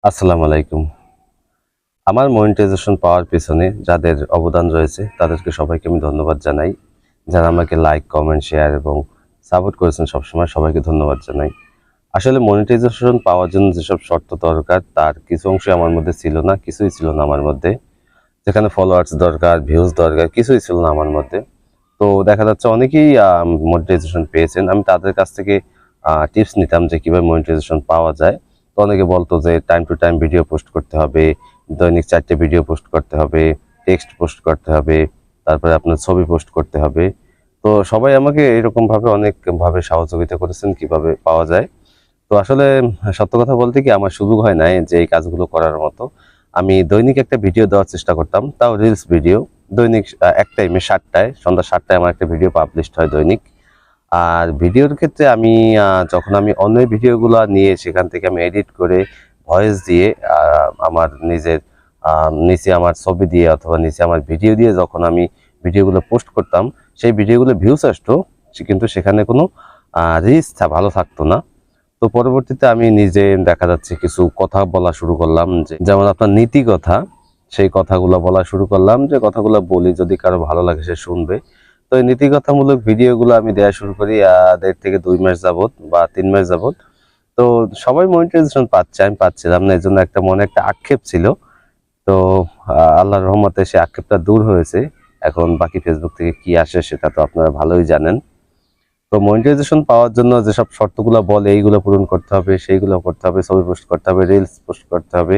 আসসালামু আলাইকুম। আমার মনিটাইজেশন পাওয়ার পেছনে যাদের অবদান রয়েছে তাদেরকে সবাইকে আমি ধন্যবাদ জানাই। যারা আমাকে লাইক, কমেন্ট, শেয়ার এবং সাপোর্ট করেছেন সবসময় সবাইকে ধন্যবাদ জানাই। আসলে মনিটাইজেশন পাওয়ার জন্য যেসব শর্ত দরকার তার কিছু অংশ আমার মধ্যে ছিল না, কিছুই ছিল না আমার মধ্যে। যেখানে ফলোয়ার্স দরকার, ভিউজ দরকার, কিছুই ছিল না আমার মধ্যে। তো দেখা যাচ্ছে অনেকেই মনিটাইজেশন পেয়েছেন। আমি তাদের কাছ থেকে টিপস নিতাম যে কিভাবে মনিটাইজেশন পাওয়া যায়। তো অনেকে বলতো যে time to time video post করতে হবে, দৈনিক ৪ টে ভিডিও পোস্ট করতে হবে, টেক্সট পোস্ট করতে হবে, তারপরে আপনার ছবি পোস্ট করতে হবে। তো সবাই আমাকে এরকমভাবে অনেকভাবে সহযোগিতা করেছেন কিভাবে পাওয়া যায়। তো আসলে সত্য কথা বলতে কি আমার সুযোগ হয় নাই যে এই কাজগুলো করার মতো। আমি দৈনিক একটা ভিডিও দেওয়ার চেষ্টা করতাম, তাও রিলস ভিডিও। দৈনিক এক টাইমে ৭টায়, সন্ধ্যা ৭টায় আমার একটা ভিডিও পাবলিশড হয় দৈনিক। আর ভিডিওর ক্ষেত্রে আমি যখন আমি অন্য ভিডিওগুলো নিয়ে সেখান থেকে আমি এডিট করে ভয়েস দিয়ে আমার নিজের নিচে আমার ছবি দিয়ে অথবা নিচে আমার ভিডিও দিয়ে যখন আমি ভিডিওগুলো পোস্ট করতাম, সেই ভিডিওগুলো ভিউস আসতো, কিন্তু সেখানে কোনো রিচ ভালো থাকতো না। তো পরবর্তীতে আমি নিজে দেখা যাচ্ছে কিছু কথা বলা শুরু করলাম, যে যেমন আপনার নীতি কথা, সেই কথাগুলো বলা শুরু করলাম, যে কথাগুলো বলি যদি কারো ভালো লাগে সে শুনবে। তো এই নীতিকথামূলক ভিডিওগুলো আমি দেওয়া শুরু করি ১.৫ থেকে ২ মাস যাবত বা ৩ মাস যাবত। তো সবাই মনিটাইজেশন পাচ্ছে, আমি পাচ্ছিলাম না। এর জন্য একটা মনে একটা আক্ষেপ ছিল। তো আল্লাহর রহমতে সে আক্ষেপটা দূর হয়েছে। এখন বাকি ফেসবুক থেকে কি আসে সেটা তো আপনারা ভালোই জানেন। তো মনিটাইজেশন পাওয়ার জন্য যেসব শর্তগুলো বলে এইগুলো পূরণ করতে হবে, সেইগুলো করতে হবে, ছবি পোস্ট করতে হবে, রিলস পোস্ট করতে হবে।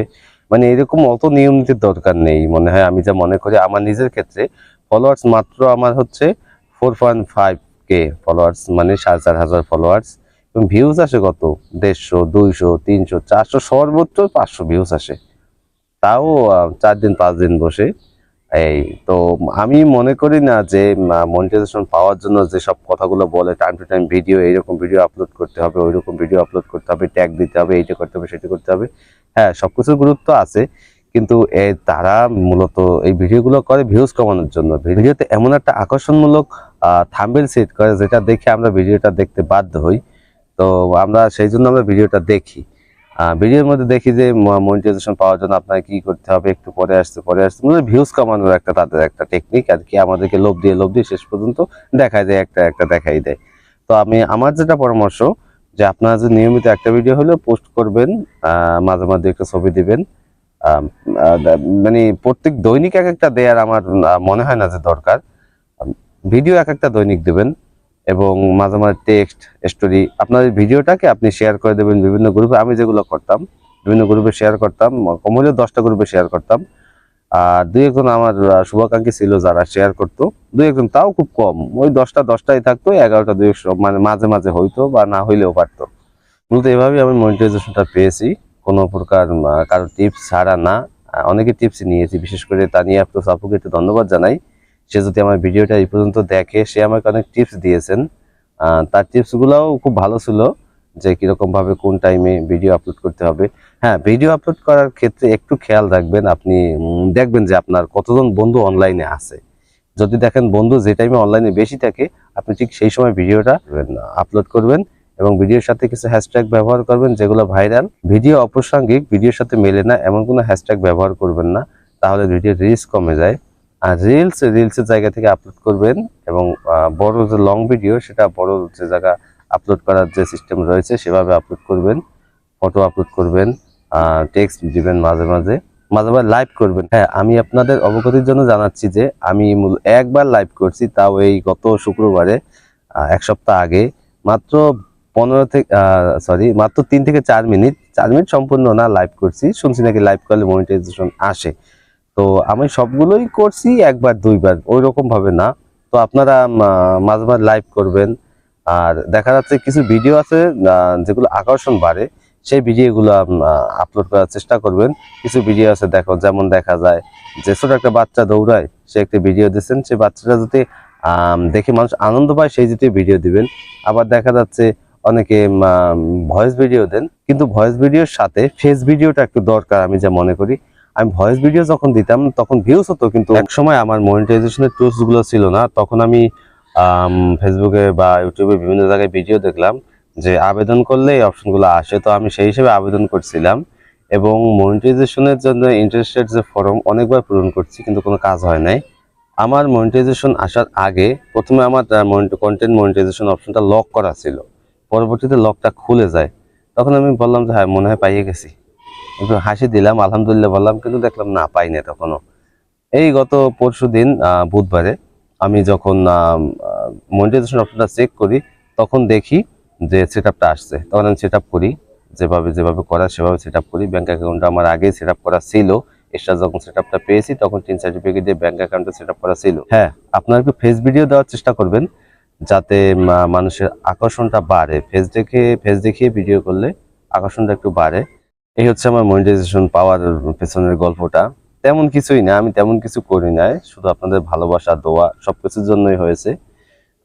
মানে এরকম অত নিয়ম নীতির দরকার নেই মনে হয়। আমি যা মনে করি আমার নিজের ক্ষেত্রে ফলোয়ার্স মাত্র আমার হচ্ছে 4.5K ফলোয়ার্স, মানে ৪,৫০০ ফলোয়ার্স। এবং ভিউজ আসে কত? ১৫০, ২০০, ৩০০, ৪০০, সর্বোচ্চ ৫০০ ভিউজ আসে। তাও ৪ দিন ৫ দিন বসে। এই তো আমি মনে করি না যে মনিটাইজেশন পাওয়ার জন্য যেসব কথাগুলো বলে টাইম টু টাইম ভিডিও, এইরকম ভিডিও আপলোড করতে হবে, ওইরকম ভিডিও আপলোড করতে হবে, ট্যাগ দিতে হবে, এইটা করতে হবে, সেটা করতে হবে। হ্যাঁ, সবকিছুর গুরুত্ব আছে, কিন্তু তারা মূলত এই ভিডিওগুলো করে ভিউজ কমানোর জন্য। ভিডিওতে এমন একটা আকর্ষণমূলক থাম্বনেল সেট করে যেটা দেখে আমরা ভিডিওটা দেখতে বাধ্য হই। তো আমরা সেই জন্য আমরা ভিডিওটা দেখি। ভিডিওর মধ্যে দেখি যে মনিটাইজেশন পাওয়ার জন্য আপনাকে কি করতে হবে, একটু পরে আসছে মানে ভিউজ কমানোর একটা তাদের একটা টেকনিক আর কি। আমাদেরকে লোভ দিয়ে শেষ পর্যন্ত দেখায় দেয়, একটা দেখাই দেয়। তো আমার যেটা পরামর্শ, যে আপনারা যে নিয়মিত একটা ভিডিও হলেও পোস্ট করবেন, মাঝে মাঝে একটা ছবি দিবেন। মানে প্রত্যেক দৈনিক এক একটা দেয়ার আমার মনে হয় না যে দরকার। ভিডিও এক একটা দৈনিক দিবেন এবং মাঝে মাঝে টেক্সট স্টোরি আপনার এই ভিডিওটাকে আপনি শেয়ার করে দেবেন বিভিন্ন গ্রুপে। আমি যেগুলো করতাম বিভিন্ন গ্রুপে শেয়ার করতাম, কম হলেও ১০টা গ্রুপে শেয়ার করতাম। আর দুই একজন আমার শুভাকাঙ্ক্ষী ছিল যারা শেয়ার করতো, দুই একজন, তাও খুব কম। ওই ১০টাই থাকতো, ১১টা দুই মানে মাঝে মাঝে হইতো বা না হইলেও পারতো। মূলত এভাবেই আমি মনিটাইজেশনটা পেয়েছি, কোনো প্রকার কারো টিপস ছাড়া না। অনেকে টিপস নিয়েছি, বিশেষ করে তানিয়া আফরোজ আপুকে একটু ধন্যবাদ জানাই। সে যদি আমার ভিডিওটা এই পর্যন্ত দেখে, সে আমাকে অনেক টিপস দিয়েছেন। তার টিপসগুলোও খুব ভালো ছিল, যে কিরকম ভাবে কোন টাইমে ভিডিও আপলোড করতে হবে। হ্যাঁ, ভিডিও আপলোড করার ক্ষেত্রে একটু খেয়াল রাখবেন। আপনি দেখবেন যে আপনার কতজন বন্ধু অনলাইনে আছে। যদি দেখেন বন্ধু যে টাইমে অনলাইনে বেশি থাকে, আপনি ঠিক সেই সময় ভিডিওটা আপলোড করবেন এবং ভিডিওর সাথে কিছু হ্যাশট্যাগ ব্যবহার করবেন যেগুলো ভাইরাল। ভিডিও অপ্রাসঙ্গিক, ভিডিওর সাথে মেলে না এমন কোনো হ্যাশট্যাগ ব্যবহার করবেন না, তাহলে ভিডিওর রিচ কমে যায়। আর রিলসের জায়গা থেকে আপলোড করবেন এবং বড় যে লং ভিডিও সেটা বড় যে জায়গা আপলোড করার যে সিস্টেম রয়েছে সেভাবে আপলোড করবেন। ফটো আপলোড করবেন, টেক্সট দিবেন, মাঝে মাঝে লাইভ করবেন। হ্যাঁ, আমি আপনাদের অবগতির জন্য জানাচ্ছি যে আমি একবার লাইভ করছি, তাও এই গত শুক্রবারে, ১ সপ্তাহ আগে। মাত্র ১৫ থেকে মাত্র ৩ থেকে ৪ মিনিট, ৪ মিনিট সম্পূর্ণ না লাইভ করছি। শুনছি নাকি লাইভ করলে মনিটাইজেশন আসে। তো আমি সবগুলোই করছি একবার দুইবার, ওই রকম ভাবে না। তো আপনারা মাঝে মাঝে লাইভ করবেন। আর দেখা যাচ্ছে কিছু ভিডিও আছে যেগুলো আকর্ষণ বাড়ে, সেই ভিডিওগুলো আপলোড করার চেষ্টা করবেন। কিছু ভিডিও আছে দেখো, যেমন দেখা যায় যে ছোট একটা বাচ্চা দৌড়ায়, সে একটা ভিডিও দিচ্ছেন, সেই বাচ্চাটা যদি দেখে মানুষ আনন্দ পায় সেই জাতীয় ভিডিও দিবেন। আবার দেখা যাচ্ছে অনেকে ভয়েস ভিডিও দেন, কিন্তু ভয়েস ভিডিওর সাথে ফেস ভিডিওটা একটু দরকার আমি যা মনে করি। আমি ভয়েস ভিডিও যখন দিতাম তখন ভিউজ হতো, কিন্তু এক সময় আমার মনিটাইজেশনের টুলস গুলো ছিল না। তখন আমি ফেসবুকে বা ইউটিউবে বিভিন্ন জায়গায় ভিডিও দেখলাম যে আবেদন করলে এই অপশনগুলো আসে। তো আমি সেই হিসেবে আবেদন করছিলাম এবং মনিটাইজেশনের জন্য ইন্টারেস্টেড যে ফর্ম অনেকবার পূরণ করছি, কিন্তু কোনো কাজ হয় নাই। আমার মনিটাইজেশন আসার আগে প্রথমে আমার কন্টেন্ট মনিটাইজেশন অপশনটা লক করা ছিল, পরবর্তীতে লকটা খুলে যায়। তখন আমি বললাম যে হ্যাঁ, মনে হয় পাইয়ে গেছি, একটু হাসি দিলাম, আলহামদুলিল্লাহ বললাম, কিন্তু দেখলাম না, পাই না তখনও। এই গত পরশুদিন বুধবারে আমি যখন মনিটাইজেশন অপশনটা চেক করি, তখন দেখি যে সেট আপটা আসছে। তখন আমি সেট আপ করি, যেভাবে যেভাবে করা সেভাবে সেট আপ করি। ব্যাঙ্ক অ্যাকাউন্টটা আমার আগেই সেট আপ করা ছিল, এক্সট্রা যখন সেট আপটা পেয়েছি তখন 3 সার্টিফিকেট দিয়ে ব্যাঙ্ক অ্যাকাউন্টে সেট আপ করা ছিল। হ্যাঁ, আপনারা একটু ফেস ভিডিও দেওয়ার চেষ্টা করবেন, যাতে মানুষের আকর্ষণটা বাড়ে। ফেস দেখিয়ে ভিডিও করলে আকর্ষণটা একটু বাড়ে। এই হচ্ছে আমার মনিটাইজেশন পাওয়ার পেছনের গল্পটা। তেমন কিছুই না, আমি তেমন কিছু করি নাই, শুধু আপনাদের ভালোবাসা, দোয়া সবকিছুর জন্যই হয়েছে।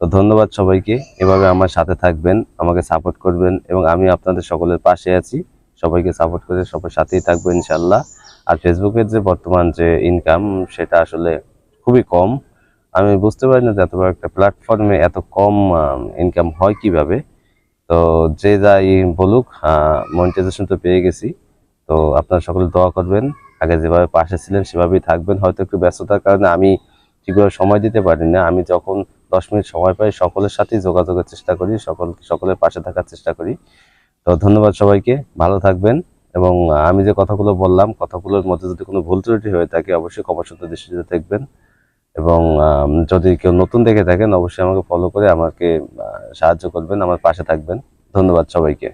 তো ধন্যবাদ সবাইকে, এভাবে আমার সাথে থাকবেন, আমাকে সাপোর্ট করবেন, এবং আমি আপনাদের সকলের পাশে আছি। সবাইকে সাপোর্ট করে সবার সাথেই থাকবো ইনশাল্লাহ। আর ফেসবুকের যে বর্তমান যে ইনকাম, সেটা আসলে খুবই কম। আমি বুঝতে পারি না যে এত বড় একটা প্ল্যাটফর্মে এত কম ইনকাম হয় কিভাবে। তো যে যাই বলুক, মনিটাইজেশন তো পেয়ে গেছি। তো আপনারা সকলে দোয়া করবেন, আগে যেভাবে পাশে ছিলেন সেভাবেই থাকবেন। হয়তো একটু ব্যস্ততার কারণে আমি ঠিকভাবে সময় দিতে পারি না। আমি যখন 10 মিনিট সময় পাই সকলের সাথেই যোগাযোগের চেষ্টা করি, সকলের পাশে থাকার চেষ্টা করি। তো ধন্যবাদ সবাইকে, ভালো থাকবেন। এবং আমি যে কথাগুলো বললাম, কথাগুলোর মধ্যে যদি কোনো ভুল ত্রুটি হয়ে থাকে অবশ্যই ক্ষমাসুন্দর দৃষ্টিতে দেখবেন। এবং যদি কেউ নতুন দেখে থাকেন অবশ্যই আমাকে ফলো করে আমাকে সাহায্য করবেন, আমার পাশে থাকবেন। ধন্যবাদ সবাইকে।